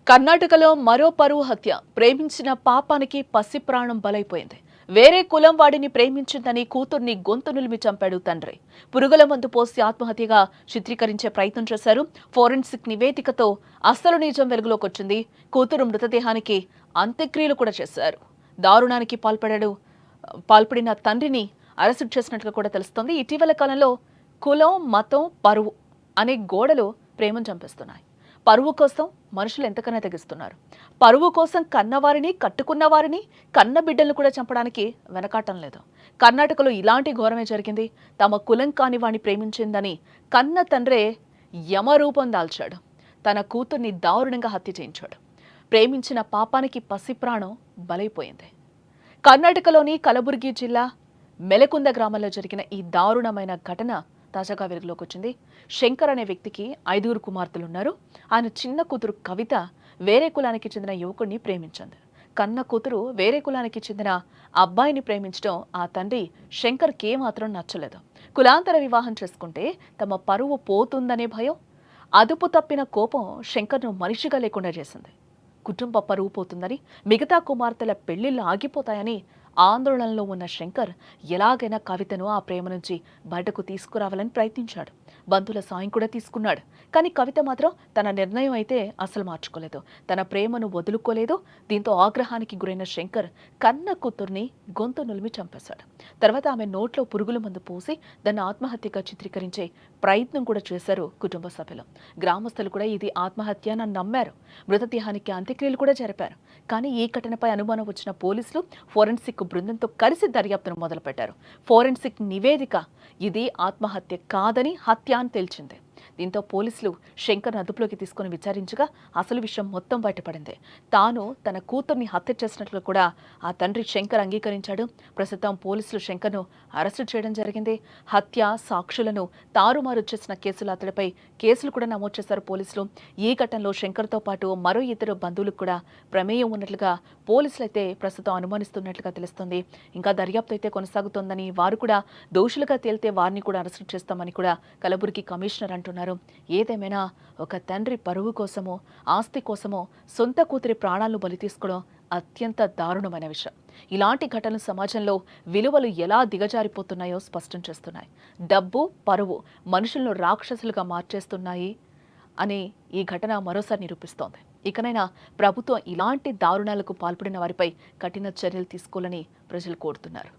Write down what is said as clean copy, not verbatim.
కర్ణాటకలో మరో పరువు హత్య. ప్రేమించిన పాపానికి పసి ప్రాణం బలైపోయింది. వేరే కులం వాడిని ప్రేమించిందని కూతుర్ని గొంతు నులిమి చంపాడు తండ్రి. పురుగుల మందు పోసి ఆత్మహత్యగా చిత్రీకరించే ప్రయత్నం చేశారు. ఫోరెన్సిక్ నివేదికతో అసలు నిజం వెలుగులోకొచ్చింది. కూతురు మృతదేహానికి అంత్యక్రియలు కూడా చేశారు. దారుణానికి పాల్పడిన తండ్రిని అరెస్టు చేసినట్లు కూడా తెలుస్తోంది. ఇటీవల కాలంలో కులం, మతం, పరువు అనే గోడలు ప్రేమను చంపేస్తున్నాయి. పరువు కోసం మనుషులు ఎంతకన్నా తెగిస్తున్నారు. పరువు కోసం కన్నవారిని, కట్టుకున్న వారిని, కన్న బిడ్డలను కూడా చంపడానికి వెనకాటం లేదు. కర్ణాటకలో ఇలాంటి ఘోరమే జరిగింది. తమ కులం కాని వాణ్ణి ప్రేమించిందని కన్న తండ్రే యమరూపం దాల్చాడు. తన కూతుర్ని దారుణంగా హత్య చేయించాడు. ప్రేమించిన పాపానికి పసి ప్రాణం బలైపోయింది. కర్ణాటకలోని కలబుర్గి జిల్లా మెలకుంద గ్రామంలో జరిగిన ఈ దారుణమైన ఘటన తాజాగా వెలుగులోకి వచ్చింది. శంకర్ అనే వ్యక్తికి 5 కుమార్తెలున్నారు. ఆయన చిన్న కూతురు కవిత వేరే కులానికి చెందిన యువకుడిని ప్రేమించింది. కన్న కూతురు వేరే కులానికి చెందిన అబ్బాయిని ప్రేమించడం ఆ తండ్రి శంకర్కి ఏమాత్రం నచ్చలేదు. కులాంతర వివాహం చేసుకుంటే తమ పరువు పోతుందనే భయం, అదుపు తప్పిన కోపం శంకర్ను మనిషిగా లేకుండా చేసింది. కుటుంబ పరువు పోతుందని, మిగతా కుమార్తెల పెళ్లిళ్ళు ఆగిపోతాయని ఆందోళనలో ఉన్న శంకర్ ఎలాగైనా కవితను ఆ ప్రేమ నుంచి బయటకు తీసుకురావాలని ప్రయత్నించాడు. బంధువుల సాయం కూడా తీసుకున్నాడు. కానీ కవిత మాత్రం తన నిర్ణయం అయితే అసలు మార్చుకోలేదు. తన ప్రేమను వదులుకోలేదు. దీంతో ఆగ్రహానికి గురైన శంకర్ కన్న కూతుర్ని గొంతు నులిమి చంపేశాడు. తర్వాత ఆమె నోట్లో పురుగుల మందు పోసి దాన్ని ఆత్మహత్యగా చిత్రీకరించే ప్రయత్నం కూడా చేశారు కుటుంబ సభ్యులు. గ్రామస్తులు కూడా ఇది ఆత్మహత్య అని నమ్మారు. మృతదేహానికి అంత్యక్రియలు కూడా జరిపారు. కానీ ఈ ఘటనపై అనుమానం వచ్చిన పోలీసులు ఫోరెన్సిక్ బృందంతో కలిసి దర్యాప్తును మొదలుపెట్టారు. ఫోరెన్సిక్ నివేదిక ఇది ఆత్మహత్య కాదని హత్య అని తేల్చింది. దీంతో పోలీసులు శంకర్ను అదుపులోకి తీసుకుని విచారించగా అసలు విషయం మొత్తం బయటపడింది. తాను తన కూతుర్ని హత్య చేసినట్లు కూడా ఆ తండ్రి శంకర్ అంగీకరించాడు. ప్రస్తుతం పోలీసులు శంకర్ను అరెస్టు చేయడం జరిగింది. హత్య, సాక్షులను తారుమారు చేసిన కేసులు అతడిపై కేసులు కూడా నమోదు చేశారు పోలీసులు. ఈ ఘటనలో శంకర్తో పాటు మరో ఇద్దరు బంధువులకు కూడా ప్రమేయం ఉన్నట్లుగా పోలీసులు అయితే ప్రస్తుతం అనుమానిస్తున్నట్లుగా తెలుస్తుంది. ఇంకా దర్యాప్తు అయితే కొనసాగుతోందని, వారు కూడా దోషులుగా తేలితే వారిని కూడా అరెస్టు చేస్తామని కూడా కలబుర్గి కమిషనర్ అంటున్నారు. ఏదేమైనా ఒక తండ్రి పరువు కోసమో, ఆస్తి కోసమో సొంత కూతురి ప్రాణాలను బలి తీసుకోవడం అత్యంత దారుణమైన విషయం. ఇలాంటి ఘటనలు సమాజంలో విలువలు ఎలా దిగజారిపోతున్నాయో స్పష్టం చేస్తున్నాయి. డబ్బు, పరువు మనుషులను రాక్షసులుగా మార్చేస్తున్నాయి అని ఈ ఘటన మరోసారి నిరూపిస్తోంది. ఇకనైనా ప్రభుత్వం ఇలాంటి దారుణాలకు పాల్పడిన వారిపై కఠిన చర్యలు తీసుకోవాలని ప్రజలు కోరుతున్నారు.